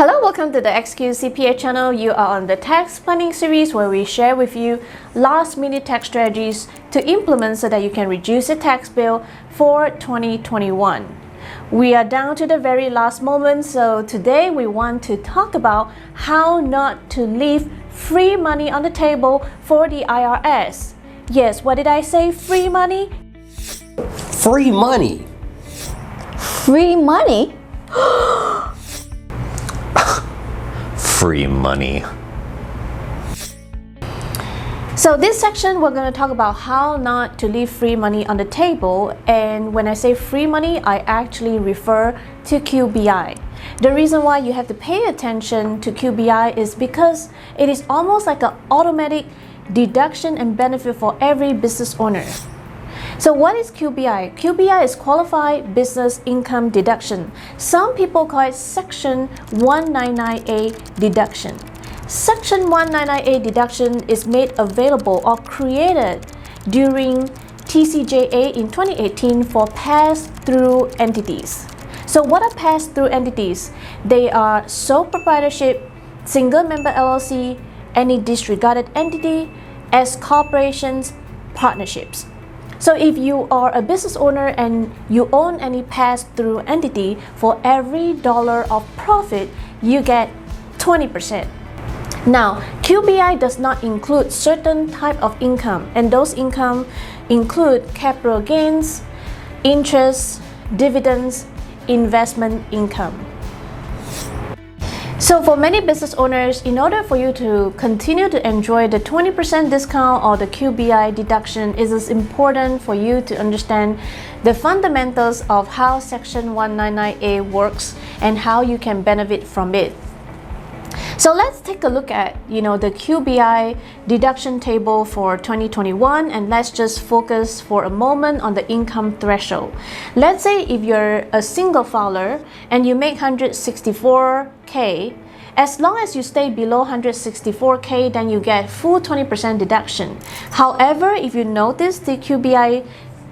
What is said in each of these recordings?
Hello, welcome to the XQCPA channel. You are on the tax planning series where we share with you last-minute tax strategies to implement so that you can reduce your tax bill for 2021. We are down to the very last moment, so today we want to talk about how not to leave free money on the table for the IRS. Yes, what did I say? Free money? Free money. Free money? Free money. So this section we're going to talk about how not to leave free money on the table, and when I say free money I actually refer to QBI. The reason why you have to pay attention to QBI is because it is almost like an automatic deduction and benefit for every business owner. So what is QBI? QBI is Qualified Business Income Deduction. Some people call it Section 199A deduction. Section 199A deduction is made available or created during TCJA in 2018 for pass-through entities. So what are pass-through entities? They are sole proprietorship, single member LLC, any disregarded entity, S corporations, partnerships. So if you are a business owner and you own any pass-through entity, for every dollar of profit, you get 20%. Now, QBI does not include certain type of income, and those income include capital gains, interest, dividends, investment income. So for many business owners, in order for you to continue to enjoy the 20% discount or the QBI deduction, it is important for you to understand the fundamentals of how Section 199A works and how you can benefit from it. So let's take a look at the QBI deduction table for 2021, and let's just focus for a moment on the income threshold. Let's say if you're a single filer and you make 164K, as long as you stay below 164K, then you get full 20% deduction. However, if you notice the QBI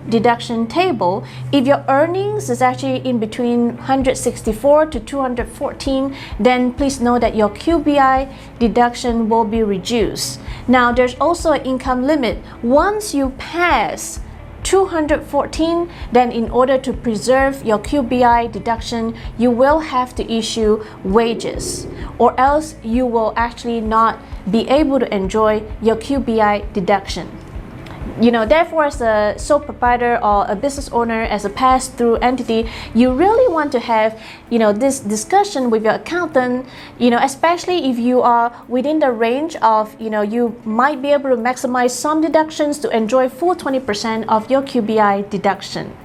deduction table, if your earnings is actually in between 164 to 214, then please know that your QBI deduction will be reduced. Now there's also an income limit. Once you pass 214, then in order to preserve your QBI deduction, you will have to issue wages, or else you will actually not be able to enjoy your QBI deduction. Therefore, as a sole proprietor or a business owner, as a pass-through entity, you really want to have, this discussion with your accountant, especially if you are within the range of, you might be able to maximize some deductions to enjoy full 20% of your QBI deduction.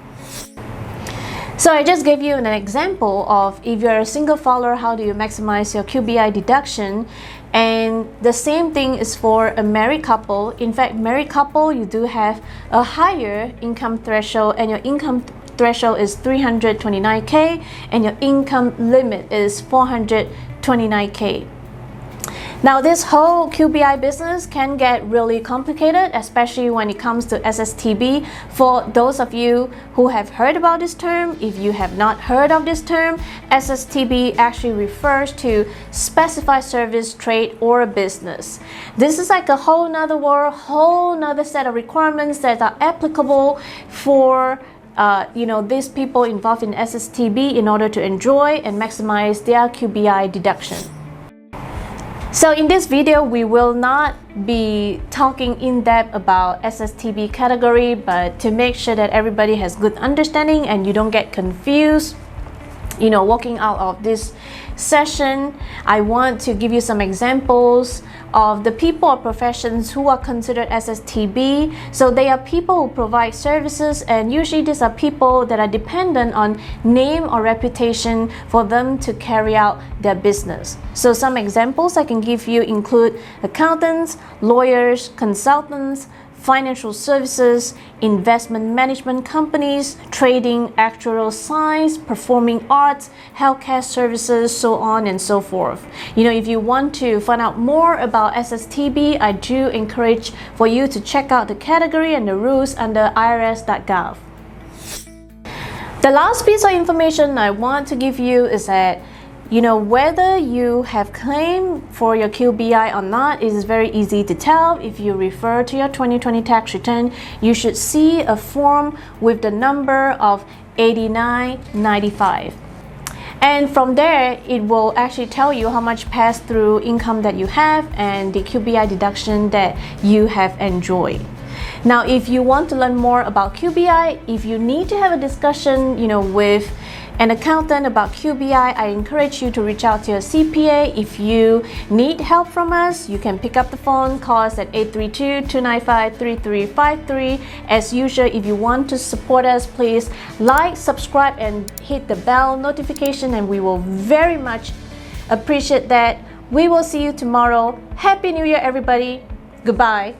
So I just gave you an example of if you're a single filer, how do you maximize your QBI deduction? And the same thing is for a married couple. In fact, married couple, you do have a higher income threshold, and your income threshold is 329K and your income limit is 429K. Now this whole QBI business can get really complicated, especially when it comes to SSTB. For those of you who have heard about this term, if you have not heard of this term, SSTB actually refers to specified service, trade, or business. This is like a whole nother world, whole nother set of requirements that are applicable for these people involved in SSTB in order to enjoy and maximize their QBI deduction. So in this video, we will not be talking in depth about SSTB category, but to make sure that everybody has good understanding and you don't get confused, walking out of this session, I want to give you some examples of the people or professions who are considered SSTB. So they are people who provide services, and usually these are people that are dependent on name or reputation for them to carry out their business. So some examples I can give you include accountants, lawyers, consultants, financial services, investment management companies, trading, actuarial science, performing arts, healthcare services, so on and so forth. If you want to find out more about SSTB, I do encourage for you to check out the category and the rules under irs.gov. The last piece of information I want to give you is that You know, whether you have claimed for your QBI or not is very easy to tell. If you refer to your 2020 tax return, you should see a form with the number of 8995. And from there, it will actually tell you how much pass-through income that you have and the QBI deduction that you have enjoyed. Now, if you want to learn more about QBI, if you need to have a discussion, with an accountant about QBI, I encourage you to reach out to your CPA. If you need help from us, you can pick up the phone, call us at 832-295-3353. As usual, if you want to support us, please like, subscribe, and hit the bell notification, and we will very much appreciate that. We will see you tomorrow. Happy New Year, everybody. Goodbye.